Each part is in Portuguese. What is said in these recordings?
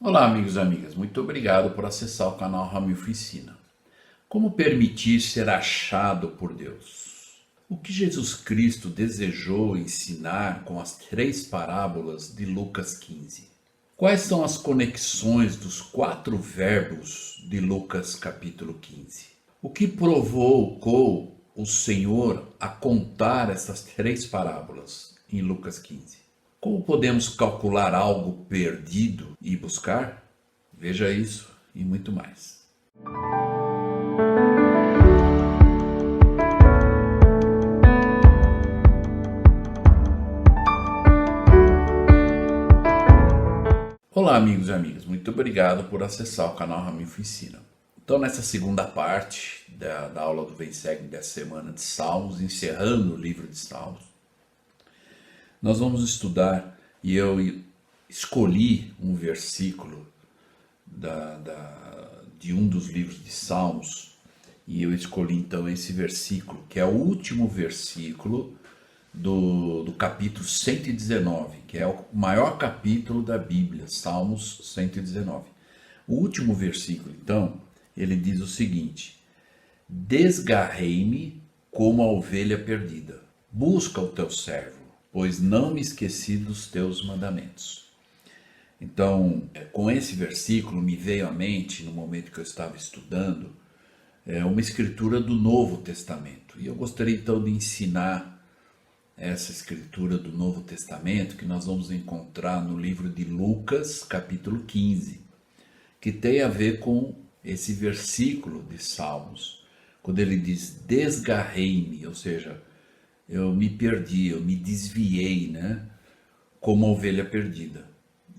Olá, amigos e amigas. Muito obrigado por acessar o canal Ramilfo Ensina. Como permitir ser achado por Deus? O que Jesus Cristo desejou ensinar com as 3 parábolas de Lucas 15? Quais são as conexões dos 4 verbos de Lucas capítulo 15? O que provocou o Senhor a contar essas 3 parábolas em Lucas 15? Como podemos calcular algo perdido e buscar? Veja isso e muito mais. Olá, amigos e amigas. Muito obrigado por acessar o canal Ramilfo Ensina. Então, nessa segunda parte da aula do Vem Segue dessa semana de Salmos, encerrando o livro de Salmos, nós vamos estudar, e eu escolhi um versículo de um dos livros de Salmos, e eu escolhi então esse versículo, que é o último versículo do capítulo 119, que é o maior capítulo da Bíblia, Salmos 119. O último versículo, então, ele diz o seguinte: desgarrei-me como a ovelha perdida, busca o teu servo, pois não me esqueci dos teus mandamentos. Então, com esse versículo me veio à mente, no momento que eu estava estudando, uma escritura do Novo Testamento. E eu gostaria então de ensinar essa escritura do Novo Testamento, que nós vamos encontrar no livro de Lucas, capítulo 15, que tem a ver com esse versículo de Salmos, quando ele diz desgarrei-me, ou seja, eu me perdi, eu me desviei, né? Como a ovelha perdida.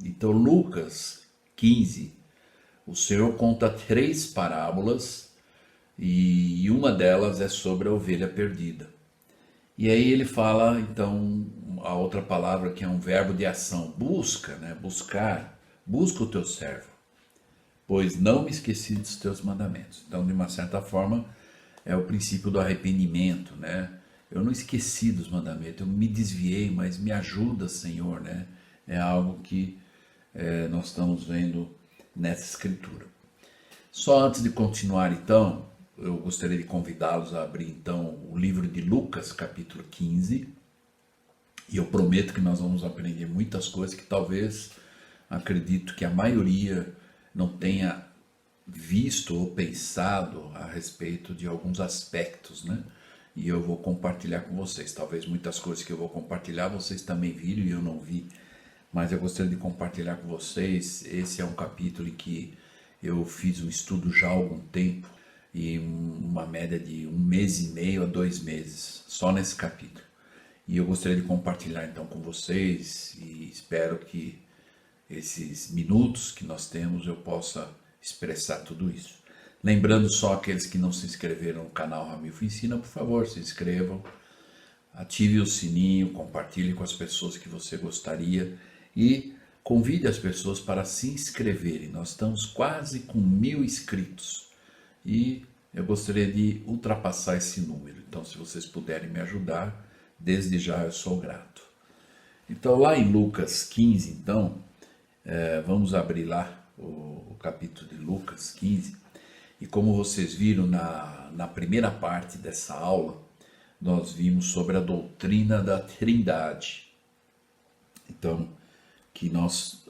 Então, Lucas 15, o Senhor conta 3 parábolas e uma delas é sobre a ovelha perdida. E aí ele fala, então, a outra palavra que é um verbo de ação, busca, né? Buscar, busca o teu servo, pois não me esqueci dos teus mandamentos. Então, de uma certa forma, é o princípio do arrependimento, né? Eu não esqueci dos mandamentos, eu me desviei, mas me ajuda, Senhor, né? É algo que nós estamos vendo nessa escritura. Só antes de continuar, então, eu gostaria de convidá-los a abrir, então, o livro de Lucas, capítulo 15, e eu prometo que nós vamos aprender muitas coisas que talvez, acredito que a maioria não tenha visto ou pensado a respeito de alguns aspectos, né? E eu vou compartilhar com vocês. Talvez muitas coisas que eu vou compartilhar vocês também viram e eu não vi, mas eu gostaria de compartilhar com vocês. Esse é um capítulo em que eu fiz um estudo já há algum tempo, e uma média de 1 mês e meio a 2 meses, só nesse capítulo. E eu gostaria de compartilhar então com vocês, e espero que esses minutos que nós temos eu possa expressar tudo isso. Lembrando só aqueles que não se inscreveram no canal Ramilfo Ensina, por favor, se inscrevam, ative o sininho, compartilhe com as pessoas que você gostaria e convide as pessoas para se inscreverem. Nós estamos quase com 1000 inscritos e eu gostaria de ultrapassar esse número. Então, se vocês puderem me ajudar, desde já eu sou grato. Então, lá em Lucas 15, então, vamos abrir lá o capítulo de Lucas 15. E como vocês viram na primeira parte dessa aula, nós vimos sobre a doutrina da Trindade. Então, que nós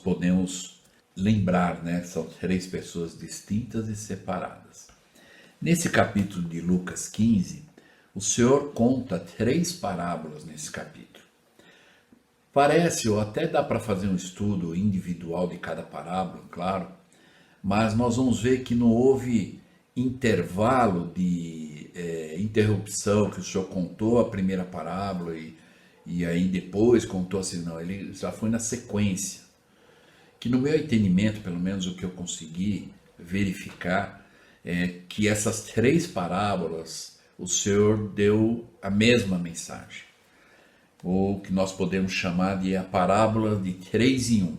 podemos lembrar, né? São 3 pessoas distintas e separadas. Nesse capítulo de Lucas 15, o Senhor conta 3 parábolas nesse capítulo. Parece, ou até dá para fazer um estudo individual de cada parábola, claro, mas nós vamos ver que não houve intervalo de interrupção, que o Senhor contou a primeira parábola e aí depois contou assim, não, ele já foi na sequência. Que no meu entendimento, pelo menos o que eu consegui verificar, é que essas 3 parábolas o Senhor deu a mesma mensagem, ou que nós podemos chamar de a parábola de 3 em 1.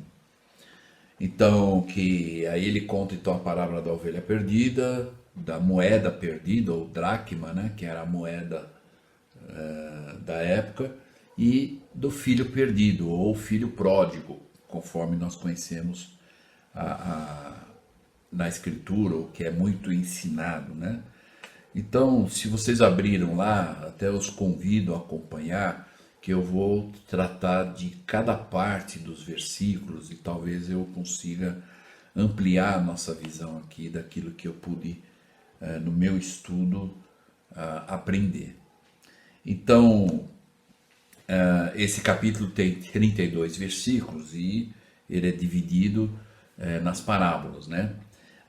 Então, que aí ele conta então a parábola da ovelha perdida, da moeda perdida, ou dracma, né, que era a moeda da época, e do filho perdido, ou filho pródigo, conforme nós conhecemos na Escritura, o que é muito ensinado, né? Então, se vocês abriram lá, até os convido a acompanhar, que eu vou tratar de cada parte dos versículos e talvez eu consiga ampliar a nossa visão aqui daquilo que eu pude, no meu estudo, aprender. Então, esse capítulo tem 32 versículos e ele é dividido nas parábolas, né?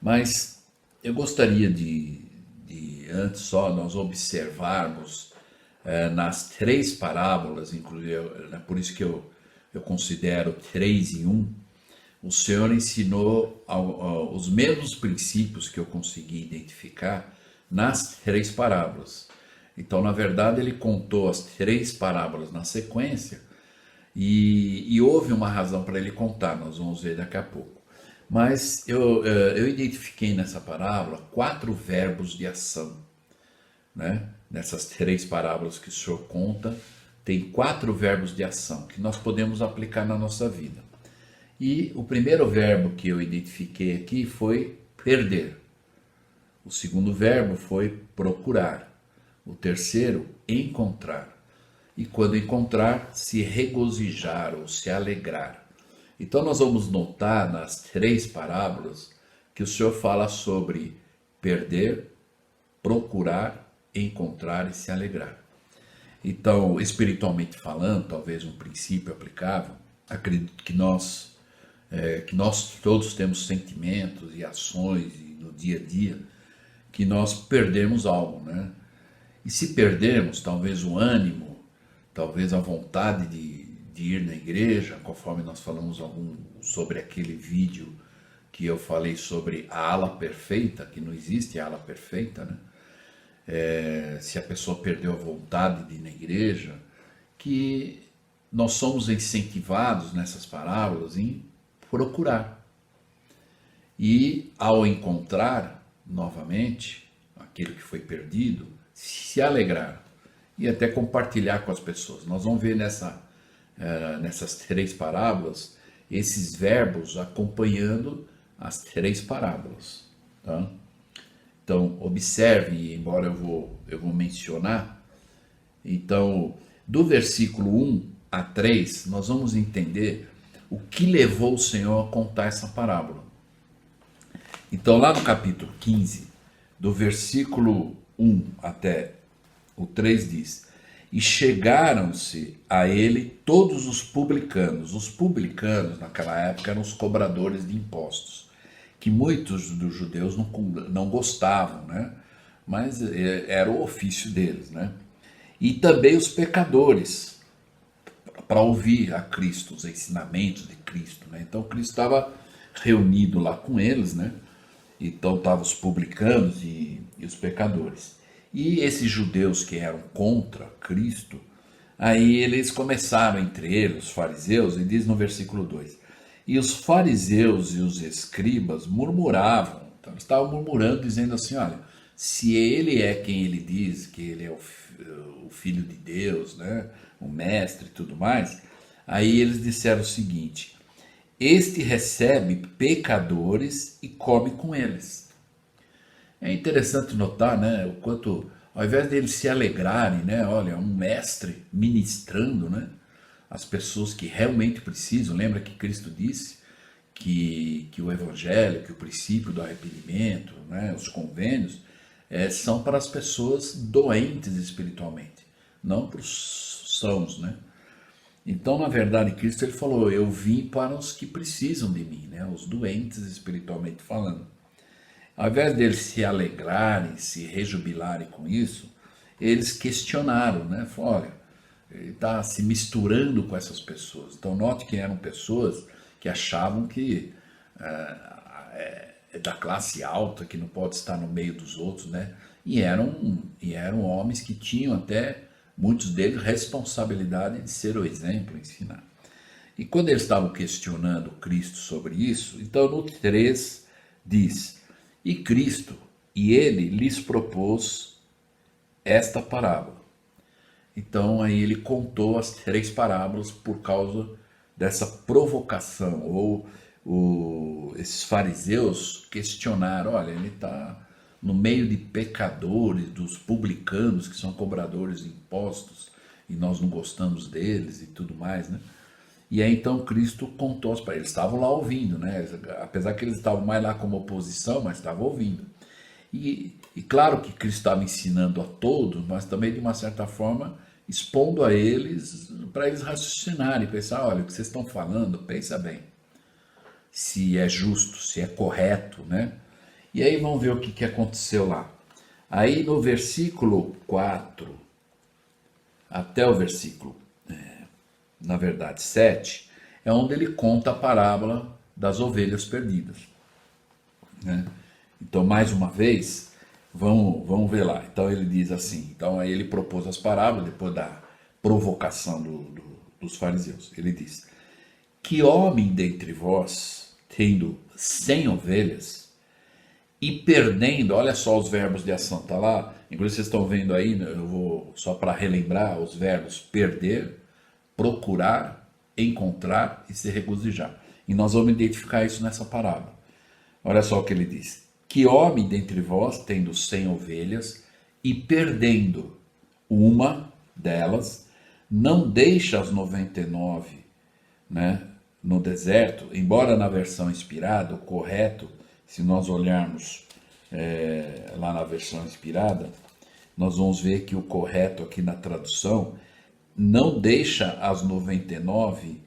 Mas eu gostaria de antes só nós observarmos nas três parábolas, inclusive, por isso que eu considero 3 em 1, o Senhor ensinou os mesmos princípios que eu consegui identificar nas três parábolas. Então, na verdade, ele contou as três parábolas na sequência e houve uma razão para ele contar, nós vamos ver daqui a pouco. Mas eu identifiquei nessa parábola 4 verbos de ação, né? Nessas três parábolas que o Senhor conta, tem 4 verbos de ação que nós podemos aplicar na nossa vida. E o primeiro verbo que eu identifiquei aqui foi perder. O segundo verbo foi procurar. O terceiro, encontrar. E quando encontrar, se regozijar ou se alegrar. Então nós vamos notar nas três parábolas que o Senhor fala sobre perder, procurar, encontrar e se alegrar. Então, espiritualmente falando, talvez um princípio aplicável, acredito que nós todos temos sentimentos e ações e no dia a dia que nós perdemos algo, né? E se perdermos, talvez o ânimo, talvez a vontade de ir na igreja, conforme nós falamos sobre aquele vídeo que eu falei sobre a ala perfeita, que não existe a ala perfeita, né? Se a pessoa perdeu a vontade de ir na igreja, que nós somos incentivados nessas parábolas em procurar. E ao encontrar novamente aquilo que foi perdido, se alegrar e até compartilhar com as pessoas. Nós vamos ver nessas três parábolas esses verbos acompanhando as três parábolas. Tá? Então, observe, embora eu vou mencionar, então, do versículo 1 a 3, nós vamos entender o que levou o Senhor a contar essa parábola. Então, lá no capítulo 15, do versículo 1 até o 3 diz: E chegaram-se a ele todos os publicanos. Os publicanos, naquela época, eram os cobradores de impostos, que muitos dos judeus não gostavam, né? Mas era o ofício deles, né? E também os pecadores, para ouvir a Cristo, os ensinamentos de Cristo, né? Então Cristo estava reunido lá com eles, né? Então estavam os publicanos e os pecadores. E esses judeus que eram contra Cristo, aí eles começaram entre eles, os fariseus, e diz no versículo 2: E os fariseus e os escribas murmuravam, então eles estavam murmurando, dizendo assim: olha, se ele é quem ele diz, que ele é o Filho de Deus, né, o Mestre e tudo mais, aí eles disseram o seguinte: este recebe pecadores e come com eles. É interessante notar, né, o quanto, ao invés deles se alegrarem, né, olha, um mestre ministrando, né, as pessoas que realmente precisam. Lembra que Cristo disse que o evangelho, que o princípio do arrependimento, né, os convênios, são para as pessoas doentes espiritualmente, não para os sãos, né? Então, na verdade, Cristo ele falou: eu vim para os que precisam de mim, né? Os doentes espiritualmente falando. Ao invés deles se alegrarem, se rejubilarem com isso, eles questionaram, né? Falaram: olha, ele está se misturando com essas pessoas. Então, note que eram pessoas que achavam que é da classe alta, que não pode estar no meio dos outros, né? E eram homens que tinham até, muitos deles, responsabilidade de ser o exemplo, ensinar. E quando eles estavam questionando Cristo sobre isso, então no 3 diz: E Cristo, e ele lhes propôs esta parábola. Então aí ele contou as 3 parábolas por causa dessa provocação, ou esses fariseus questionaram, olha, ele está no meio de pecadores, dos publicanos, que são cobradores de impostos, e nós não gostamos deles e tudo mais, né? E aí então Cristo contou para eles, estavam lá ouvindo, né? Apesar que eles estavam mais lá como oposição, mas estavam ouvindo. E claro que Cristo estava ensinando a todos, mas também de uma certa forma expondo a eles, para eles raciocinarem, pensar, olha, o que vocês estão falando, pensa bem, se é justo, se é correto, né? E aí vamos ver o que aconteceu lá. Aí no versículo 4, até o versículo, na verdade, 7, é onde ele conta a parábola das ovelhas perdidas, né? Então, mais uma vez, vamos ver lá. Então ele diz assim, então aí ele propôs as parábolas, depois da provocação dos fariseus. Ele diz, que homem dentre vós, tendo 100 ovelhas, e perdendo, olha só os verbos de ação, tá lá, inclusive vocês estão vendo aí, eu vou só para relembrar os verbos, perder, procurar, encontrar e se regozijar. E nós vamos identificar isso nessa parábola. Olha só o que ele diz, que homem dentre vós, tendo 100 ovelhas, e perdendo uma delas, não deixa as 99, né, no deserto, embora na versão inspirada, o correto, se nós olharmos lá na versão inspirada, nós vamos ver que o correto aqui na tradução, não deixa as 99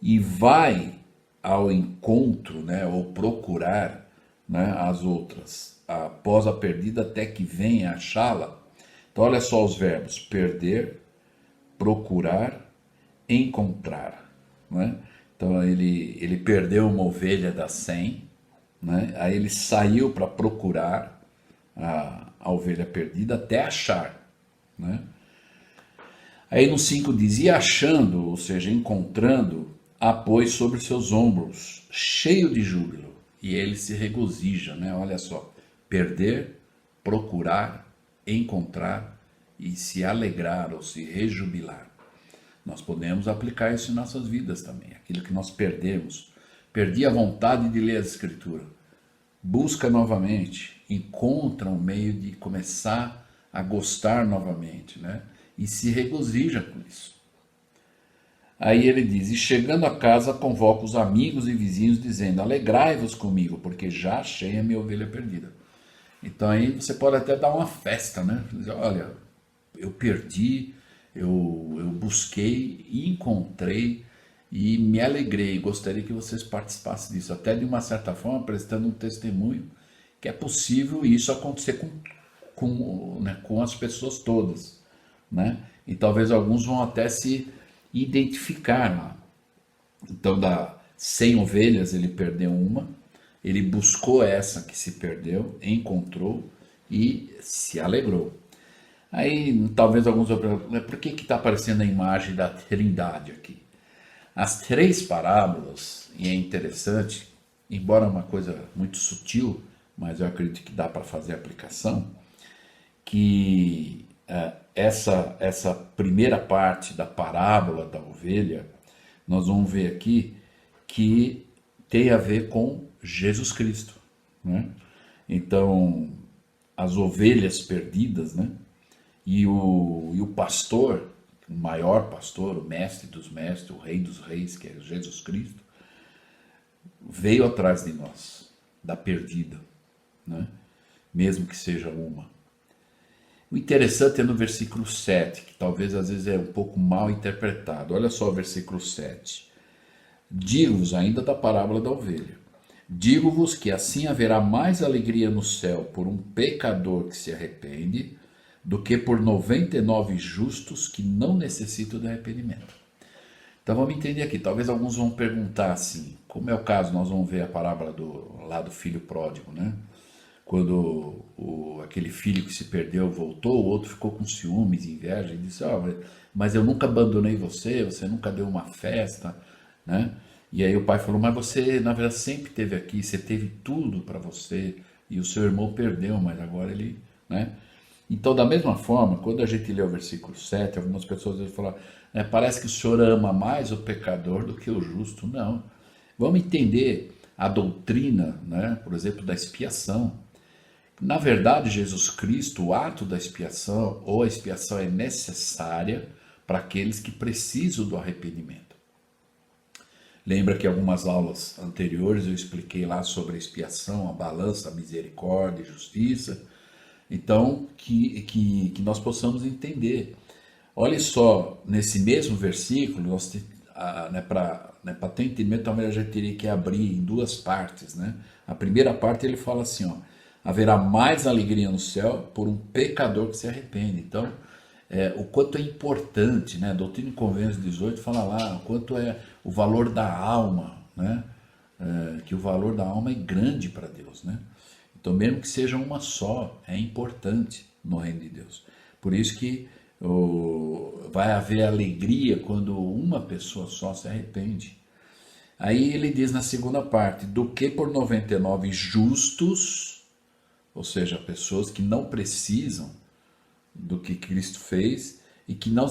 e vai ao encontro, né, ou procurar, né, as outras, após a perdida até que venha achá-la. Então olha só os verbos, perder, procurar, encontrar, né? Então ele perdeu uma ovelha das 100, né? Aí ele saiu para procurar a ovelha perdida até achar, né? Aí no 5 diz, e achando, ou seja, encontrando, a pôs sobre seus ombros, cheio de júbilo, e ele se regozija, né? Olha só, perder, procurar, encontrar e se alegrar ou se rejubilar. Nós podemos aplicar isso em nossas vidas também, aquilo que nós perdemos. Perdi a vontade de ler a Escritura. Busca novamente, encontra um meio de começar a gostar novamente, né? E se regozija com isso. Aí ele diz, e chegando a casa convoca os amigos e vizinhos dizendo, alegrai-vos comigo, porque já achei a minha ovelha perdida. Então aí você pode até dar uma festa, né? Dizer, olha, eu perdi, eu busquei e encontrei e me alegrei. Gostaria que vocês participassem disso, até de uma certa forma prestando um testemunho que é possível isso acontecer com as pessoas todas, né? E talvez alguns vão até se identificar lá. Então, das 100 ovelhas, ele perdeu uma, ele buscou essa que se perdeu, encontrou e se alegrou. Aí, talvez alguns vão perguntar, por que está aparecendo a imagem da Trindade aqui? As 3 parábolas, e é interessante, embora uma coisa muito sutil, mas eu acredito que dá para fazer a aplicação, que essa primeira parte da parábola da ovelha, nós vamos ver aqui que tem a ver com Jesus Cristo, né? Então, as ovelhas perdidas, né? E o pastor, o maior pastor, o mestre dos mestres, o rei dos reis, que é Jesus Cristo, veio atrás de nós, da perdida, né? Mesmo que seja uma. O interessante é no versículo 7, que talvez às vezes é um pouco mal interpretado. Olha só o versículo 7. Digo-vos, ainda da parábola da ovelha, digo-vos que assim haverá mais alegria no céu por um pecador que se arrepende, do que por 99 justos que não necessitam de arrependimento. Então vamos entender aqui, talvez alguns vão perguntar assim, como é o caso, nós vamos ver a parábola do filho pródigo, né? Quando aquele filho que se perdeu voltou, o outro ficou com ciúmes, inveja, e disse, mas eu nunca abandonei você, você nunca deu uma festa, né? E aí o pai falou, mas você na verdade sempre esteve aqui, você teve tudo para você, e o seu irmão perdeu, mas agora ele, né? Então, da mesma forma, quando a gente lê o versículo 7, algumas pessoas vão falar, parece que o Senhor ama mais o pecador do que o justo. Não. Vamos entender a doutrina, né, por exemplo, da expiação. Na verdade, Jesus Cristo, o ato da expiação ou a expiação é necessária para aqueles que precisam do arrependimento. Lembra que algumas aulas anteriores eu expliquei lá sobre a expiação, a balança, a misericórdia e justiça. Então, que nós possamos entender. Olha só, nesse mesmo versículo, para ter entendimento, talvez a gente teria que abrir em duas partes. Né? A primeira parte ele fala assim, ó, haverá mais alegria no céu por um pecador que se arrepende. Então, o quanto é importante, né? Doutrina e Convênios 18 fala lá, o quanto é o valor da alma, né? Que o valor da alma é grande para Deus, né? Então, mesmo que seja uma só, é importante no reino de Deus. Por isso que vai haver alegria quando uma pessoa só se arrepende. Aí ele diz na segunda parte, do que por 99 justos, ou seja, pessoas que não precisam do que Cristo fez e que não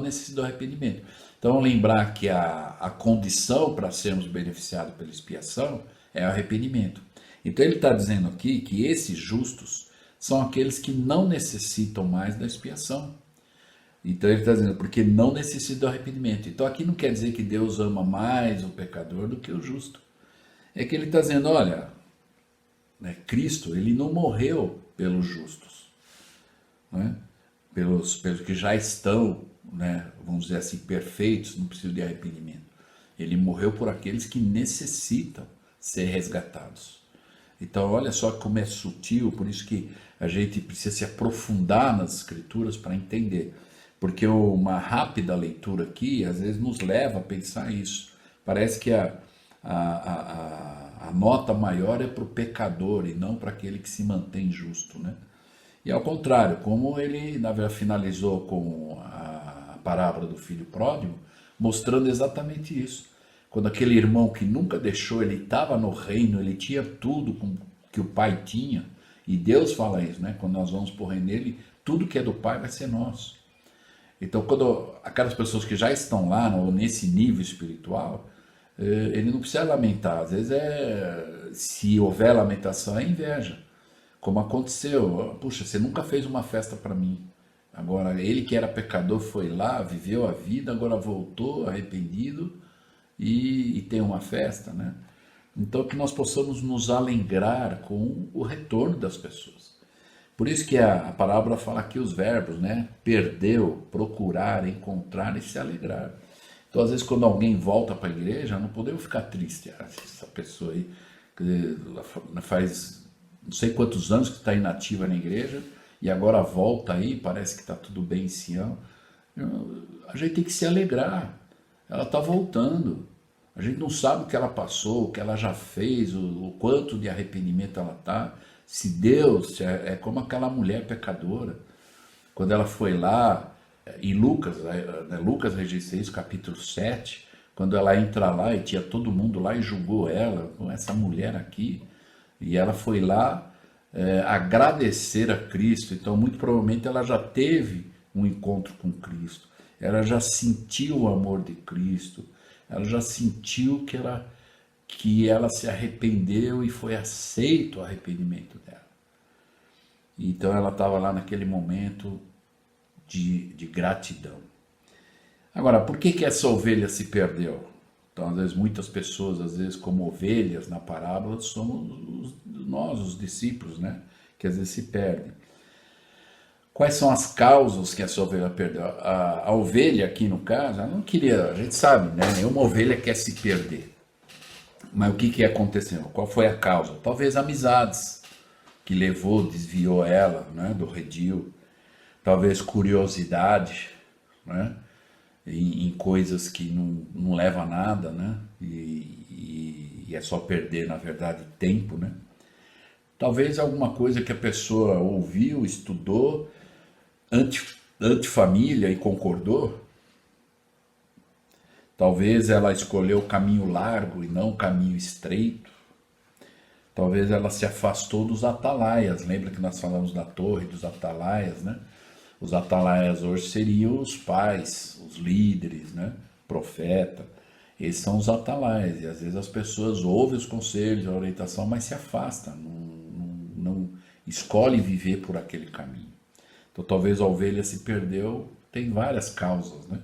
necessitam do arrependimento. Então, lembrar que a condição para sermos beneficiados pela expiação é o arrependimento. Então, ele está dizendo aqui que esses justos são aqueles que não necessitam mais da expiação. Então, ele está dizendo, porque não necessitam do arrependimento. Então, aqui não quer dizer que Deus ama mais o pecador do que o justo. É que ele está dizendo, olha, né, Cristo, ele não morreu pelos justos, né? pelos que já estão, né, vamos dizer assim, perfeitos, não precisam de arrependimento. Ele morreu por aqueles que necessitam ser resgatados. Então, olha só como é sutil, por isso que a gente precisa se aprofundar nas escrituras para entender. Porque uma rápida leitura aqui, às vezes, nos leva a pensar isso. Parece que a nota maior é para o pecador e não para aquele que se mantém justo, né? E ao contrário, como ele, na verdade, finalizou com a parábola do filho pródigo, mostrando exatamente isso. Quando aquele irmão que nunca deixou, ele estava no reino, ele tinha tudo que o pai tinha, e Deus fala isso, né? Quando nós vamos para o reino dele, tudo que é do pai vai ser nosso. Então, quando aquelas pessoas que já estão lá, nesse nível espiritual, ele não precisa lamentar. Às vezes, se houver lamentação, é inveja. Como aconteceu, puxa, você nunca fez uma festa para mim. Agora, ele que era pecador foi lá, viveu a vida, agora voltou arrependido e tem uma festa, né? Então, que nós possamos nos alegrar com o retorno das pessoas. Por isso que a parábola fala aqui os verbos, né? Perdeu, procurar, encontrar e se alegrar. Então, às vezes, quando alguém volta para a igreja, não podemos ficar tristes. Essa pessoa aí faz não sei quantos anos que está inativa na igreja e agora volta aí, parece que está tudo bem em Sião. A gente tem que se alegrar. Ela está voltando. A gente não sabe o que ela passou, o que ela já fez, o quanto de arrependimento ela está. Se Deus, é como aquela mulher pecadora, quando ela foi lá, em Lucas registra isso, capítulo 7, quando ela entra lá e tinha todo mundo lá e julgou ela, com essa mulher aqui, e ela foi lá agradecer a Cristo. Então, muito provavelmente, ela já teve um encontro com Cristo, ela já sentiu o amor de Cristo, ela já sentiu que ela se arrependeu e foi aceito o arrependimento dela. Então, ela estava lá naquele momento de gratidão. Agora, por que essa ovelha se perdeu? Então, às vezes, muitas pessoas, às vezes, como ovelhas na parábola, somos nós, os discípulos, né? Que às vezes se perdem. Quais são as causas que essa ovelha perdeu? A ovelha, aqui no caso, ela não queria, a gente sabe, né? Nenhuma ovelha quer se perder. Mas o que aconteceu? Qual foi a causa? Talvez amizades que desviou ela, né, do redil. Talvez curiosidade, né? Em coisas que não levam a nada, né? E é só perder, na verdade, tempo, né? Talvez alguma coisa que a pessoa ouviu, estudou, antifamília e concordou. Talvez ela escolheu o caminho largo e não o caminho estreito. Talvez ela se afastou dos atalaias. Lembra que nós falamos da torre dos atalaias, né? Os atalaias hoje seriam os pais, os líderes, né? Profeta. Esses são os atalaias, e às vezes as pessoas ouvem os conselhos, a orientação, mas se afastam, não escolhe viver por aquele caminho. Então talvez a ovelha se perdeu, tem várias causas, né?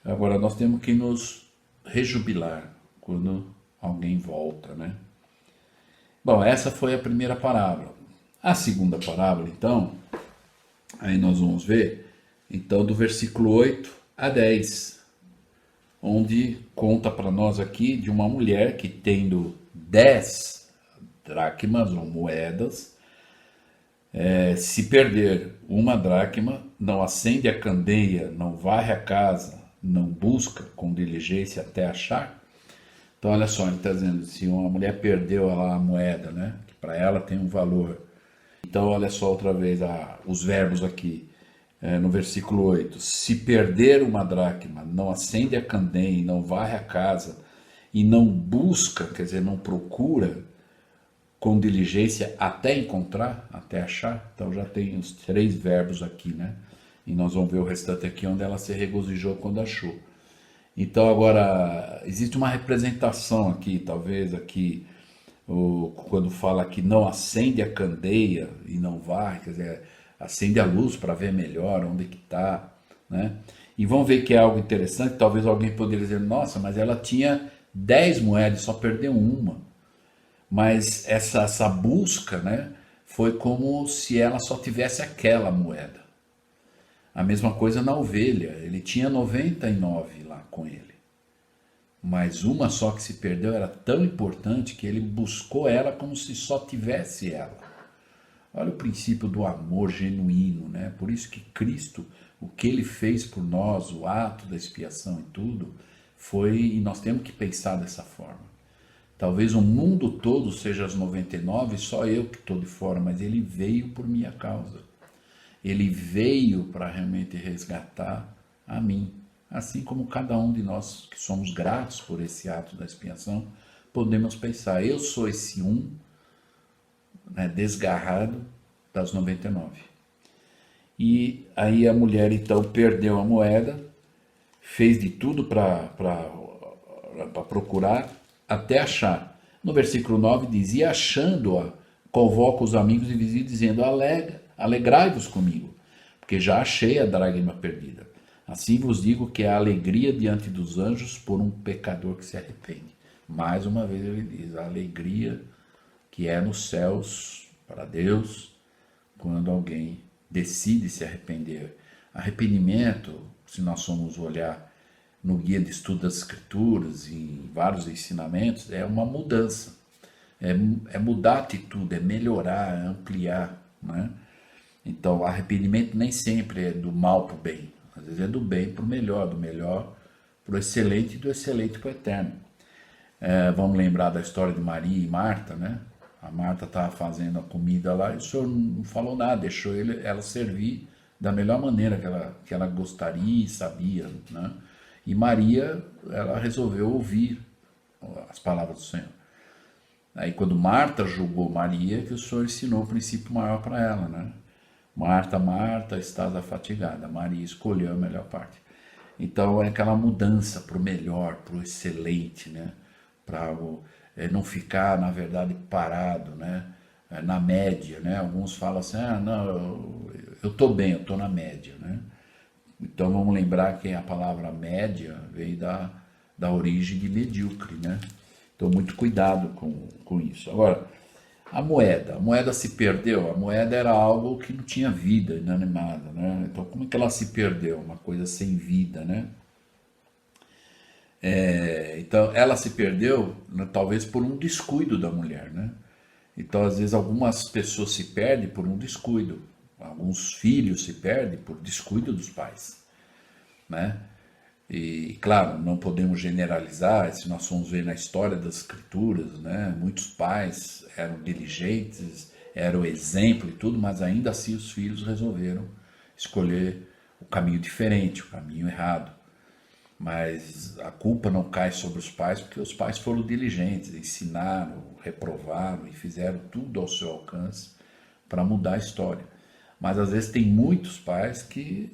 Agora nós temos que nos rejubilar quando alguém volta, né? Bom, essa foi a primeira parábola. A segunda parábola, então, aí nós vamos ver, então, do versículo 8 a 10, onde conta para nós aqui de uma mulher que, tendo 10 dracmas ou moedas, se perder uma dracma, não acende a candeia, não varre a casa, não busca com diligência até achar. Então, olha só, ele está dizendo, se uma mulher perdeu a moeda, né, que para ela tem um valor. Então, olha só outra vez os verbos aqui, no versículo 8. Se perder uma dracma, não acende a candeia, e não varre a casa, e não busca, quer dizer, não procura com diligência até encontrar, até achar. Então, já tem os 3 verbos aqui, né? E nós vamos ver o restante aqui, onde ela se regozijou quando achou. Então, agora, existe uma representação aqui, talvez aqui, quando fala que não acende a candeia e não varre, quer dizer, acende a luz para ver melhor onde que está, né? E vão ver que é algo interessante, talvez alguém poderia dizer, nossa, mas ela tinha 10 moedas, só perdeu uma. Mas essa busca, né, foi como se ela só tivesse aquela moeda. A mesma coisa na ovelha, ele tinha 99 lá com ele. Mas uma só que se perdeu era tão importante que ele buscou ela como se só tivesse ela. Olha o princípio do amor genuíno, né? Por isso que Cristo, o que ele fez por nós, o ato da expiação e tudo, foi, e nós temos que pensar dessa forma. Talvez o mundo todo seja as 99, só eu que estou de fora, mas ele veio por minha causa. Ele veio para realmente resgatar a mim. Assim como cada um de nós que somos gratos por esse ato da expiação, podemos pensar, eu sou esse um, né, desgarrado das 99. E aí a mulher então perdeu a moeda, fez de tudo para procurar, até achar. No versículo 9 diz, e achando-a, convoca os amigos e vizinhos, dizendo, alegrai-vos comigo, porque já achei a dracma perdida. Assim vos digo que há alegria diante dos anjos por um pecador que se arrepende. Mais uma vez ele diz, a alegria que é nos céus para Deus, quando alguém decide se arrepender. Arrependimento, se nós formos olhar no guia de estudo das escrituras e em vários ensinamentos, é uma mudança. É mudar a atitude, é melhorar, é ampliar, né? Então, arrependimento nem sempre é do mal para o bem. Às vezes é do bem para o melhor, do melhor para o excelente e do excelente para o eterno. Vamos lembrar da história de Maria e Marta, né? A Marta estava fazendo a comida lá e o Senhor não falou nada, deixou ela servir da melhor maneira que ela gostaria e sabia, né? E Maria, ela resolveu ouvir as palavras do Senhor. Aí quando Marta julgou Maria, que o Senhor ensinou o princípio maior para ela, né? Marta, Marta, estás afatigada. Maria escolheu a melhor parte. Então é aquela mudança para o melhor, para o excelente, né? Para não ficar, na verdade, parado, né? Na média, né? Alguns falam assim, não, eu estou bem, eu estou na média, né? Então vamos lembrar que a palavra média veio da origem de medíocre, né? Então muito cuidado com isso. Agora, a moeda se perdeu, a moeda era algo que não tinha vida, inanimada, né? Então como é que ela se perdeu? Uma coisa sem vida, né? Então ela se perdeu, né, talvez por um descuido da mulher, né? Então às vezes algumas pessoas se perdem por um descuido, alguns filhos se perdem por descuido dos pais, né? E claro, não podemos generalizar, se nós formos ver na história das escrituras, né? Muitos pais eram diligentes, eram exemplo e tudo, mas ainda assim os filhos resolveram escolher o caminho diferente, o caminho errado. Mas a culpa não cai sobre os pais, porque os pais foram diligentes, ensinaram, reprovaram e fizeram tudo ao seu alcance para mudar a história. Mas às vezes tem muitos pais que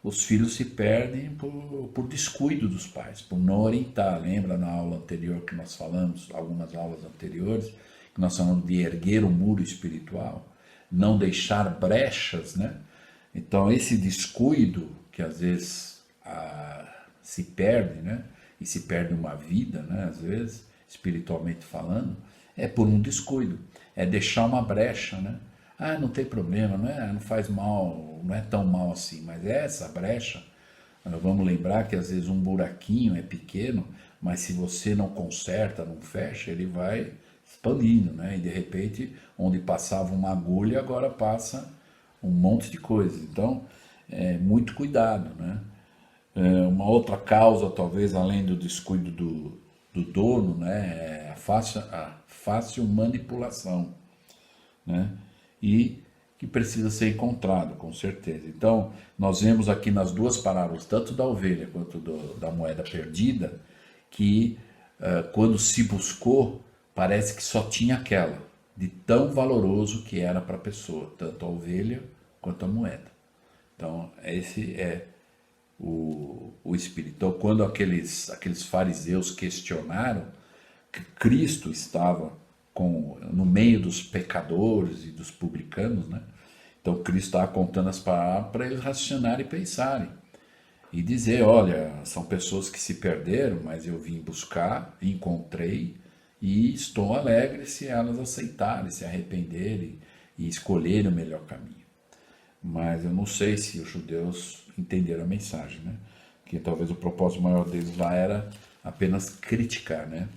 os filhos se perdem por descuido dos pais, por não orientar. Lembra na aula anterior que nós falamos, algumas aulas anteriores, que nós falamos de erguer o muro espiritual, não deixar brechas, né? Então esse descuido que às vezes se perde, né? E se perde uma vida, né? Às vezes, espiritualmente falando, é por um descuido, é deixar uma brecha, né? Ah, não tem problema, não faz mal, não é tão mal assim, mas é essa brecha. Vamos lembrar que às vezes um buraquinho é pequeno, mas se você não conserta, não fecha, ele vai expandindo, né? E de repente, onde passava uma agulha, agora passa um monte de coisa. Então, muito cuidado, né? Uma outra causa, talvez, além do descuido do dono, né? É a fácil manipulação, né? E que precisa ser encontrado, com certeza. Então, nós vemos aqui nas duas parábolas, tanto da ovelha quanto da moeda perdida, que quando se buscou, parece que só tinha aquela, de tão valoroso que era para a pessoa, tanto a ovelha quanto a moeda. Então, esse é o espírito. Então, quando aqueles fariseus questionaram que Cristo estava no meio dos pecadores e dos publicanos, né? Então Cristo estava contando as palavras para eles raciocinarem e pensarem e dizer, olha, são pessoas que se perderam, mas eu vim buscar, encontrei e estou alegre se elas aceitarem, se arrependerem e escolherem o melhor caminho. Mas eu não sei se os judeus entenderam a mensagem, né? Que talvez o propósito maior deles lá era apenas criticar, né?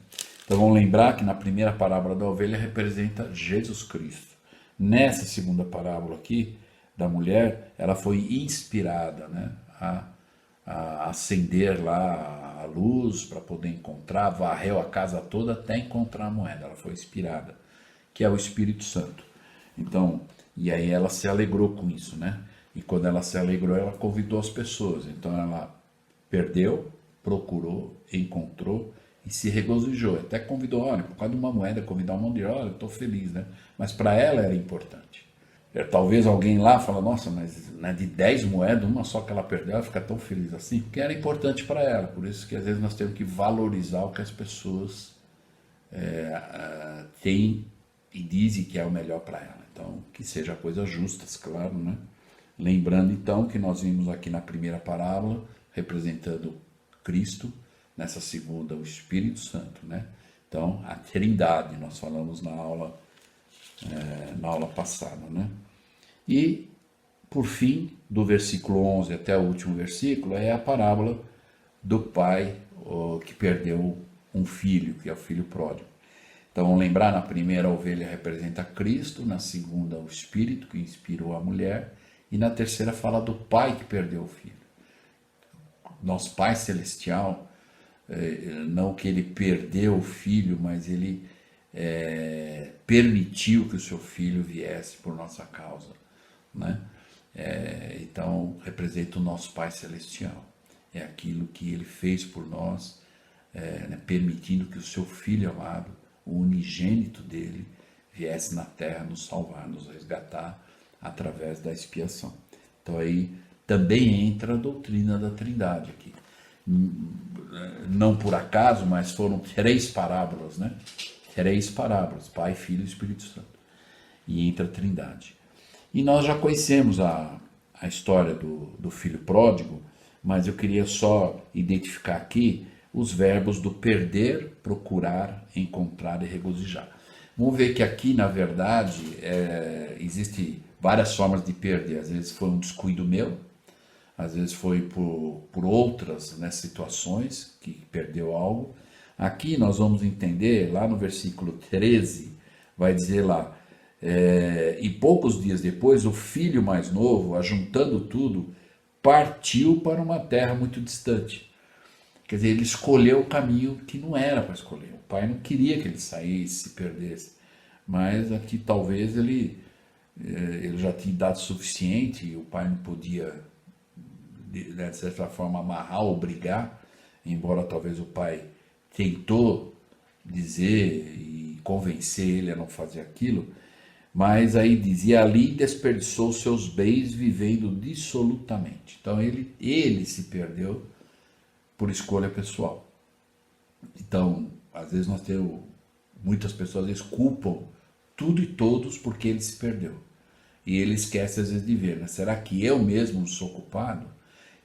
Então vamos lembrar que na primeira parábola da ovelha representa Jesus Cristo. Nessa segunda parábola aqui, da mulher, ela foi inspirada, né, a acender lá a luz para poder encontrar, varreu a casa toda até encontrar a moeda. Ela foi inspirada, que é o Espírito Santo. Então, e aí ela se alegrou com isso, né? E quando ela se alegrou, ela convidou as pessoas. Então ela perdeu, procurou, encontrou e se regozijou. Até convidou, olha, por causa de uma moeda, convidar um monte de, olha, eu estou feliz, né? Mas para ela era importante. Talvez alguém lá fala, nossa, mas né, de 10 moedas, uma só que ela perdeu, ela fica tão feliz assim, porque era importante para ela. Por isso que às vezes nós temos que valorizar o que as pessoas têm e dizem que é o melhor para ela. Então, que seja coisas justas, claro, né? Lembrando então que nós vimos aqui na primeira parábola, representando Cristo, nessa segunda o Espírito Santo, né? Então, a Trindade, nós falamos na aula passada, né? E, por fim, do versículo 11 até o último versículo, é a parábola do pai que perdeu um filho, que é o filho pródigo. Então, vamos lembrar, na primeira a ovelha representa Cristo, na segunda o Espírito, que inspirou a mulher, e na terceira fala do pai que perdeu o filho. Nosso Pai Celestial, não que ele perdeu o filho, mas ele permitiu que o seu filho viesse por nossa causa, né? Então representa o nosso Pai Celestial, é aquilo que ele fez por nós, né, permitindo que o seu filho amado, o unigênito dele, viesse na terra nos salvar, nos resgatar através da expiação. Então aí também entra a doutrina da Trindade aqui. Não por acaso, mas foram 3 parábolas, né? 3 parábolas, Pai, Filho e Espírito Santo. E entra a Trindade. E nós já conhecemos a história do filho pródigo, mas eu queria só identificar aqui os verbos do perder, procurar, encontrar e regozijar. Vamos ver que aqui, na verdade, existe várias formas de perder. Às vezes foi um descuido meu, às vezes foi por outras, né, situações que perdeu algo. Aqui nós vamos entender, lá no versículo 13, vai dizer lá, e poucos dias depois, o filho mais novo, ajuntando tudo, partiu para uma terra muito distante. Quer dizer, ele escolheu o caminho que não era para escolher. O pai não queria que ele saísse, se perdesse. Mas aqui talvez ele já tinha idade suficiente e o pai não podia, de certa forma, amarrar, obrigar, embora talvez o pai tentou dizer e convencer ele a não fazer aquilo, Mas aí diz, e ali desperdiçou seus bens vivendo dissolutamente. Então ele se perdeu por escolha pessoal. Então, às vezes nós temos, muitas pessoas às vezes culpam tudo e todos porque ele se perdeu. E ele esquece às vezes de ver, né? Será que eu mesmo não sou culpado?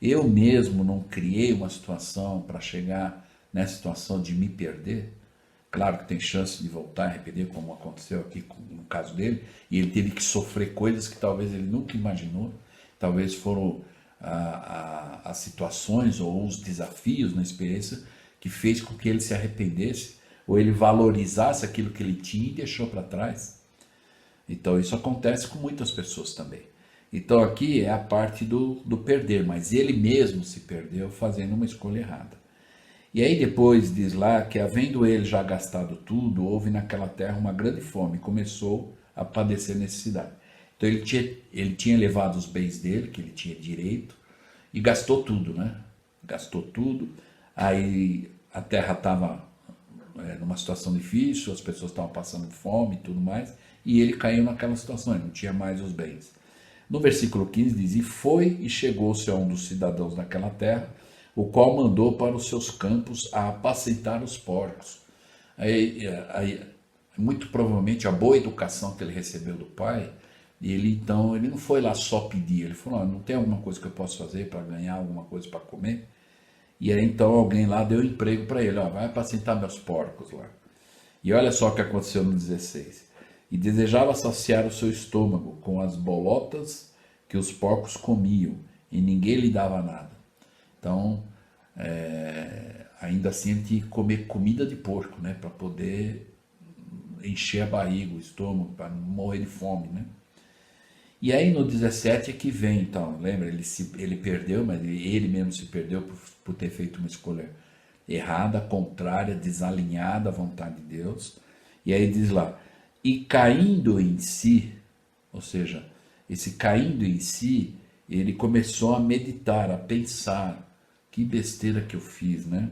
Eu mesmo não criei uma situação para chegar nessa situação de me perder? Claro que tem chance de voltar a arrepender, como aconteceu aqui no caso dele, e ele teve que sofrer coisas que talvez ele nunca imaginou, talvez foram as situações ou os desafios na experiência que fez com que ele se arrependesse, ou ele valorizasse aquilo que ele tinha e deixou para trás. Então isso acontece com muitas pessoas também. Então aqui é a parte do perder, mas ele mesmo se perdeu fazendo uma escolha errada. E aí depois diz lá que, havendo ele já gastado tudo, houve naquela terra uma grande fome, e começou a padecer necessidade. Então ele tinha levado os bens dele, que ele tinha direito, e gastou tudo, né? Gastou tudo. Aí a terra estava numa situação difícil, as pessoas estavam passando fome e tudo mais, e ele caiu naquela situação, ele não tinha mais os bens. No versículo 15 diz, e foi e chegou-se a um dos cidadãos daquela terra, o qual mandou para os seus campos a apacentar os porcos. Aí, muito provavelmente a boa educação que ele recebeu do pai, ele não foi lá só pedir, ele falou, não tem alguma coisa que eu possa fazer para ganhar alguma coisa para comer? E aí então alguém lá deu emprego para ele, vai apacentar meus porcos lá. E olha só o que aconteceu no 16. E desejava saciar o seu estômago com as bolotas que os porcos comiam, e ninguém lhe dava nada. Então, ainda assim ele tinha que comer comida de porco, né, para poder encher a barriga, o estômago, para não morrer de fome, né? E aí no 17 é que vem, então, lembra, ele perdeu, mas ele mesmo se perdeu por ter feito uma escolha errada, contrária, desalinhada à vontade de Deus. E aí diz lá, e caindo em si, ou seja, esse caindo em si, ele começou a meditar, a pensar, que besteira que eu fiz, né?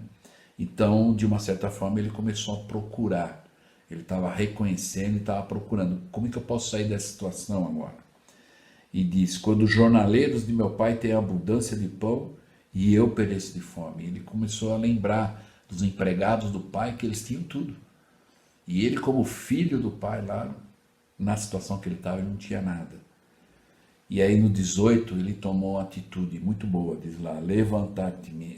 Então, de uma certa forma, ele começou a procurar. Ele estava reconhecendo e estava procurando. Como é que eu posso sair dessa situação agora? E diz, quando os jornaleiros de meu pai têm abundância de pão e eu pereço de fome. Ele começou a lembrar dos empregados do pai que eles tinham tudo. E ele, como filho do pai lá, na situação que ele estava, ele não tinha nada. E aí no 18 ele tomou uma atitude muito boa, diz lá,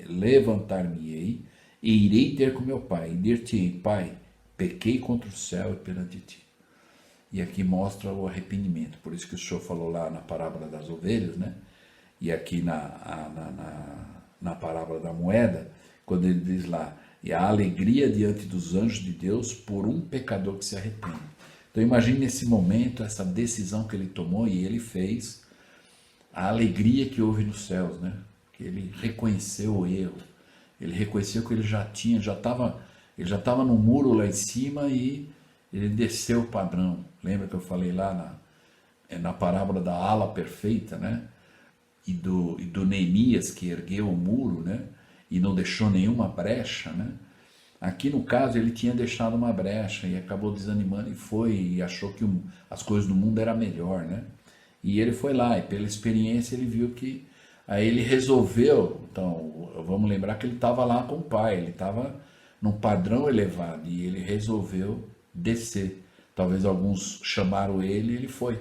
levantar-me-ei e irei ter com meu pai, e dir-te-ei, pai, pequei contra o céu e perante ti. E aqui mostra o arrependimento, por isso que o senhor falou lá na parábola das ovelhas, né? E aqui na parábola da moeda, quando ele diz lá, e a alegria diante dos anjos de Deus por um pecador que se arrepende. Então imagine nesse momento, essa decisão que ele tomou e ele fez, a alegria que houve nos céus, né? Que ele reconheceu o erro, ele reconheceu que ele já estava no muro lá em cima e ele desceu o padrão. Lembra que eu falei lá na parábola da ala perfeita, né? E do Neemias que ergueu o muro, né? E não deixou nenhuma brecha, né? Aqui no caso ele tinha deixado uma brecha e acabou desanimando e achou que as coisas do mundo era melhor, né? E ele foi lá e pela experiência ele viu que aí ele resolveu, então vamos lembrar que ele estava lá com o pai, ele estava num padrão elevado e ele resolveu descer. Talvez alguns chamaram ele e ele foi.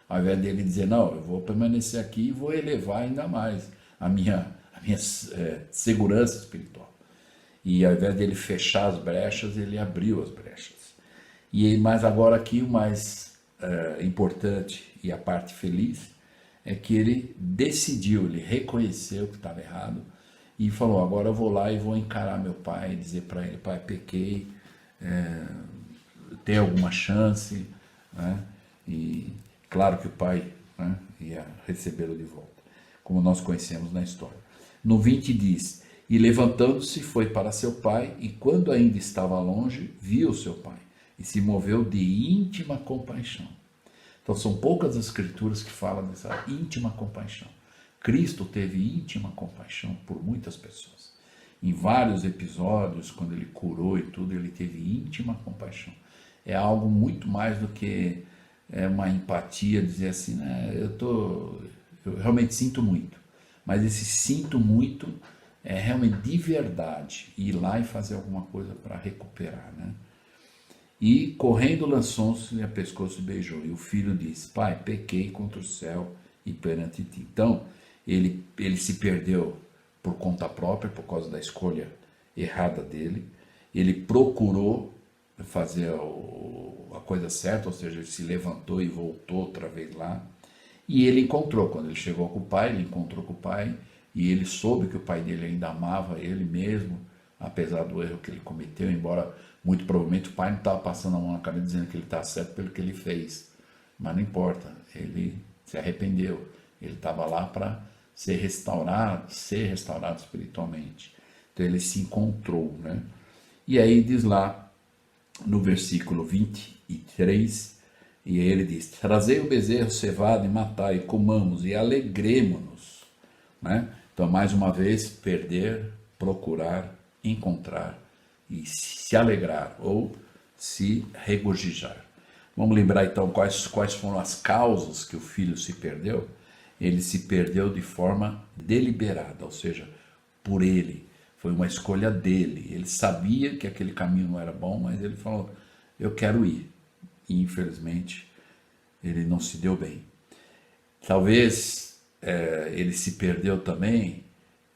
Ao invés dele dizer, não, eu vou permanecer aqui e vou elevar ainda mais a minha segurança espiritual. E ao invés dele fechar as brechas, ele abriu as brechas. Mas agora aqui o mais importante e a parte feliz é que ele decidiu, ele reconheceu que estava errado e falou, agora eu vou lá e vou encarar meu pai e dizer para ele, pai, pequei, tem alguma chance, né? E claro que o pai, né, ia recebê-lo de volta, como nós conhecemos na história. No 20 diz, e levantando-se foi para seu pai, e quando ainda estava longe, viu seu pai, e se moveu de íntima compaixão. Então são poucas as escrituras que falam dessa íntima compaixão. Cristo teve íntima compaixão por muitas pessoas. Em vários episódios, quando ele curou e tudo, ele teve íntima compaixão. É algo muito mais do que uma empatia, dizer assim, né, eu realmente sinto muito, mas esse sinto muito é realmente de verdade, ir lá e fazer alguma coisa para recuperar, né? E correndo lançou-se a pescoço e beijou. E o filho disse: Pai, pequei contra o céu e perante ti. Então, ele se perdeu por conta própria, por causa da escolha errada dele. Ele procurou fazer a coisa certa, ou seja, ele se levantou e voltou outra vez lá. E ele encontrou, quando ele chegou com o pai, ele encontrou com o pai, e ele soube que o pai dele ainda amava ele mesmo, apesar do erro que ele cometeu, embora muito provavelmente o pai não estava passando a mão na cabeça dizendo que ele está certo pelo que ele fez. Mas não importa, ele se arrependeu, ele estava lá para ser restaurado espiritualmente. Então ele se encontrou, né? E aí diz lá no versículo 23, e aí ele diz: Trazei o bezerro cevado e matai, e comamos e alegremo-nos, né? Então, mais uma vez, perder, procurar, encontrar e se alegrar ou se regozijar. Vamos lembrar então quais foram as causas que o filho se perdeu? Ele se perdeu de forma deliberada, ou seja, por ele. Foi uma escolha dele. Ele sabia que aquele caminho não era bom, mas ele falou: eu quero ir. E infelizmente ele não se deu bem. Talvez ele se perdeu também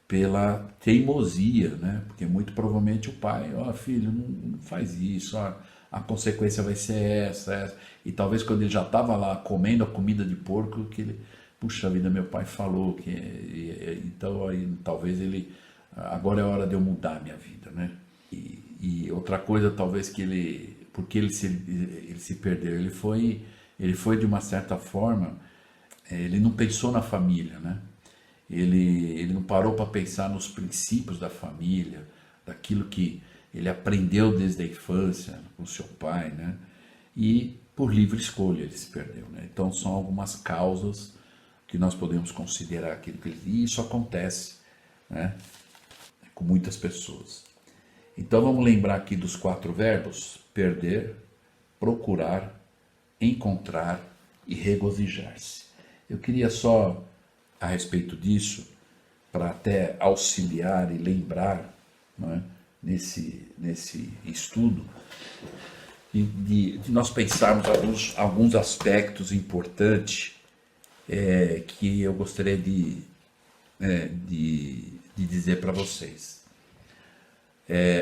pela teimosia, né? Porque muito provavelmente o pai: filho, não faz isso, a consequência vai ser essa. E talvez quando ele já estava lá comendo a comida de porco, que ele: puxa vida, meu pai falou que... Então aí talvez ele... Agora é hora de eu mudar a minha vida, né? E outra coisa talvez que ele... Porque ele se perdeu, ele foi de uma certa forma, ele não pensou na família, né? Ele não parou para pensar nos princípios da família, daquilo que ele aprendeu desde a infância com seu pai, né? E por livre escolha ele se perdeu, né? Então são algumas causas que nós podemos considerar aquilo que ele... E isso acontece, né, com muitas pessoas. Então vamos lembrar aqui dos 4 verbos: perder, procurar, encontrar e regozijar-se. Eu queria só, a respeito disso, para até auxiliar e lembrar, né, nesse estudo, de nós pensarmos alguns aspectos importantes que eu gostaria de dizer para vocês.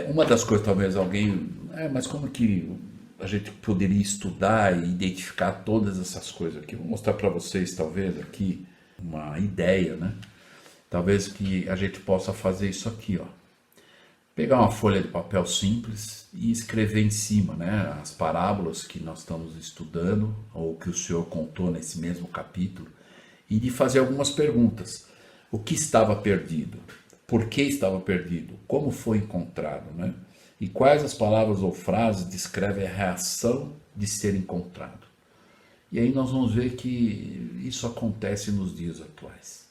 Uma das coisas, talvez alguém... mas como que a gente poderia estudar e identificar todas essas coisas aqui? Vou mostrar para vocês, talvez, aqui, uma ideia, né? Talvez que a gente possa fazer isso aqui, ó. Pegar uma folha de papel simples e escrever em cima, né, as parábolas que nós estamos estudando, ou que o Senhor contou nesse mesmo capítulo, e de fazer algumas perguntas. O que estava perdido? Por que estava perdido? Como foi encontrado, né? E quais as palavras ou frases descrevem a reação de ser encontrado? E aí nós vamos ver que isso acontece nos dias atuais.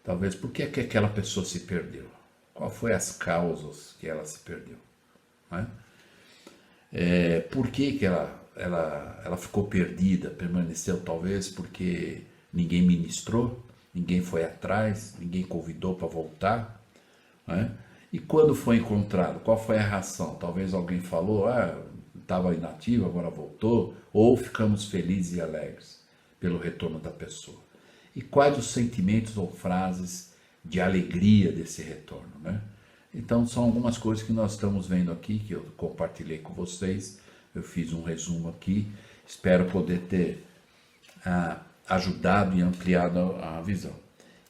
Talvez, por que aquela pessoa se perdeu? Qual foi as causas que ela se perdeu? Né? Por que ela ficou perdida, permaneceu? Talvez porque ninguém ministrou, ninguém foi atrás, ninguém convidou para voltar. Né? E quando foi encontrado, qual foi a reação? Talvez alguém falou: estava inativo, agora voltou, ou ficamos felizes e alegres pelo retorno da pessoa. E quais os sentimentos ou frases de alegria desse retorno, né? Então são algumas coisas que nós estamos vendo aqui, que eu compartilhei com vocês. Eu fiz um resumo aqui, espero poder ter ajudado e ampliado a visão.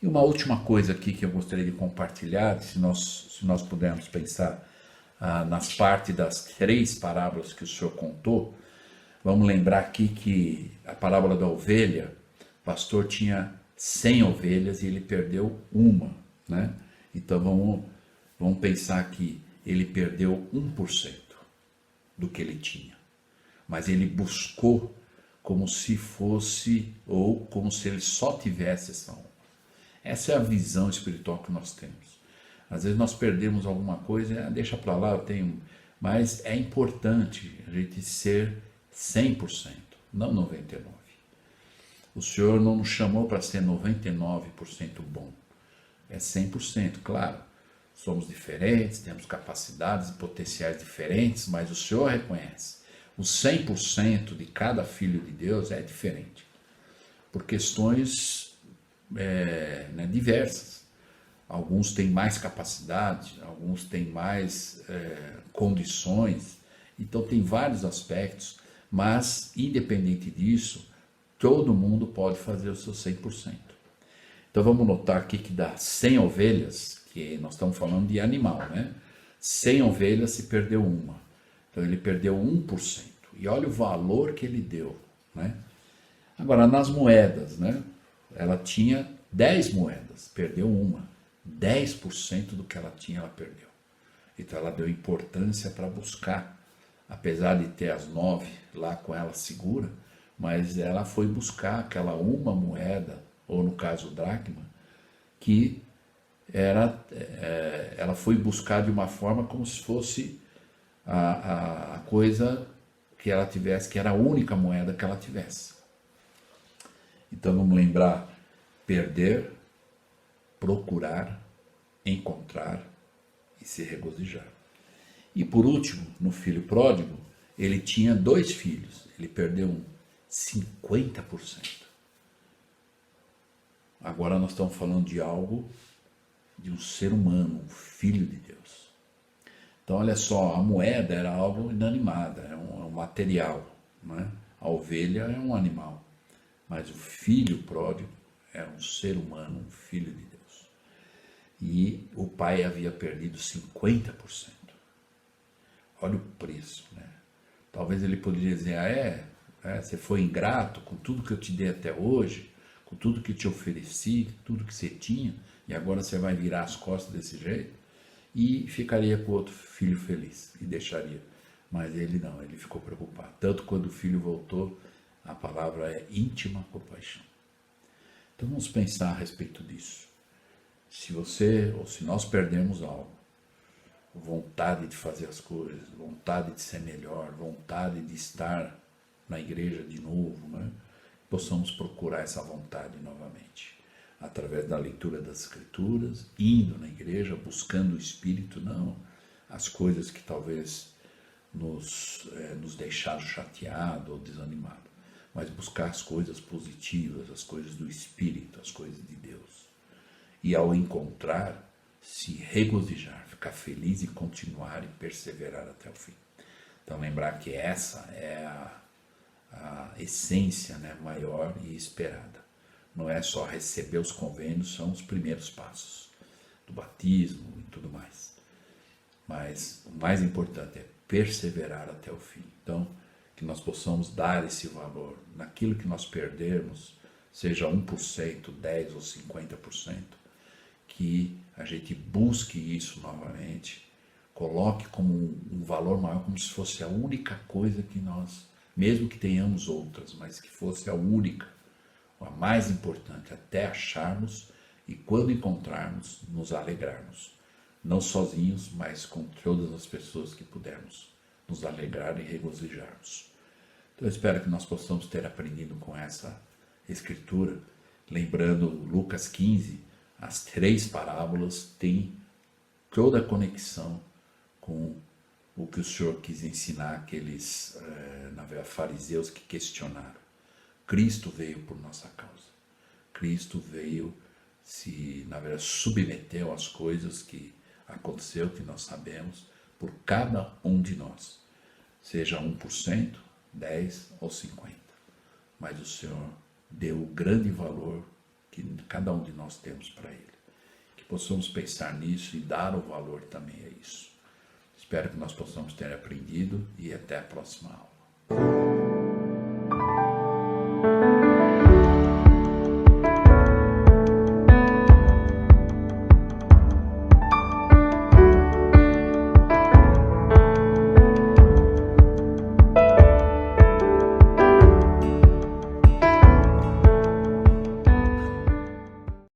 E uma última coisa aqui que eu gostaria de compartilhar, se nós pudermos pensar nas partes das 3 parábolas que o Senhor contou. Vamos lembrar aqui que a parábola da ovelha, o pastor tinha 100 ovelhas e ele perdeu uma, né? Então vamos pensar que ele perdeu 1% do que ele tinha, mas ele buscou como se fosse, ou como se ele só tivesse essa uma. Essa é a visão espiritual que nós temos. Às vezes nós perdemos alguma coisa, deixa para lá, eu tenho... Mas é importante a gente ser 100%, não 99%. O Senhor não nos chamou para ser 99% bom. É 100%, claro. Somos diferentes, temos capacidades e potenciais diferentes, mas o Senhor reconhece. O 100% de cada filho de Deus é diferente. Por questões diversas. Alguns têm mais capacidade, alguns têm mais condições. Então tem vários aspectos, mas independente disso, todo mundo pode fazer o seu 100%. Então vamos notar aqui que dá 100 ovelhas, que nós estamos falando de animal, né? 100 ovelhas se perdeu uma. Então ele perdeu 1%. E olha o valor que ele deu, né? Agora nas moedas, né? Ela tinha 10 moedas, perdeu uma. 10% do que ela tinha, ela perdeu. Então ela deu importância para buscar. Apesar de ter as 9 lá com ela segura, mas ela foi buscar aquela uma moeda, ou no caso dracma, que ela foi buscar de uma forma como se fosse a coisa que ela tivesse, que era a única moeda que ela tivesse. Então vamos lembrar: perder, procurar, encontrar e se regozijar. E por último, no filho pródigo, ele tinha 2 filhos, ele perdeu um, 50%. Agora nós estamos falando de algo, de um ser humano, um filho de Deus. Então olha só, a moeda era algo inanimado, é um material, né? A ovelha é um animal, mas o filho pródigo é um ser humano, um filho de Deus. E o pai havia perdido 50%. Olha o preço, né? Talvez ele poderia dizer, você foi ingrato com tudo que eu te dei até hoje, com tudo que eu te ofereci, tudo que você tinha, e agora você vai virar as costas desse jeito, e ficaria com o outro filho feliz, e deixaria. Mas ele não, ele ficou preocupado. Tanto quando o filho voltou, a palavra é íntima compaixão. Então vamos pensar a respeito disso. Se você, ou se nós perdemos algo, vontade de fazer as coisas, vontade de ser melhor, vontade de estar na igreja de novo, né? Possamos procurar essa vontade novamente, através da leitura das Escrituras, indo na igreja, buscando o Espírito, não as coisas que talvez nos deixaram chateado ou desanimado, mas buscar as coisas positivas, as coisas do Espírito, as coisas de Deus. E ao encontrar, se regozijar, ficar feliz e continuar e perseverar até o fim. Então lembrar que essa é a essência, né, maior e esperada. Não é só receber os convênios, são os primeiros passos do batismo e tudo mais. Mas o mais importante é perseverar até o fim. Então, que nós possamos dar esse valor naquilo que nós perdermos, seja 1%, 10% ou 50%, que a gente busque isso novamente, coloque como um valor maior, como se fosse a única coisa que nós, mesmo que tenhamos outras, mas que fosse a única, a mais importante, até acharmos e quando encontrarmos, nos alegrarmos. Não sozinhos, mas com todas as pessoas que pudermos nos alegrar e regozijarmos. Então eu espero que nós possamos ter aprendido com essa escritura, lembrando Lucas 15, as 3 parábolas têm toda a conexão com o que o Senhor quis ensinar àqueles fariseus que questionaram. Cristo veio por nossa causa. Cristo veio, submeteu às coisas que aconteceu, que nós sabemos, por cada um de nós. Seja 1%, 10% ou 50%. Mas o Senhor deu o grande valor que cada um de nós temos para Ele. Que possamos pensar nisso e dar o valor também a isso. Espero que nós possamos ter aprendido e até a próxima aula.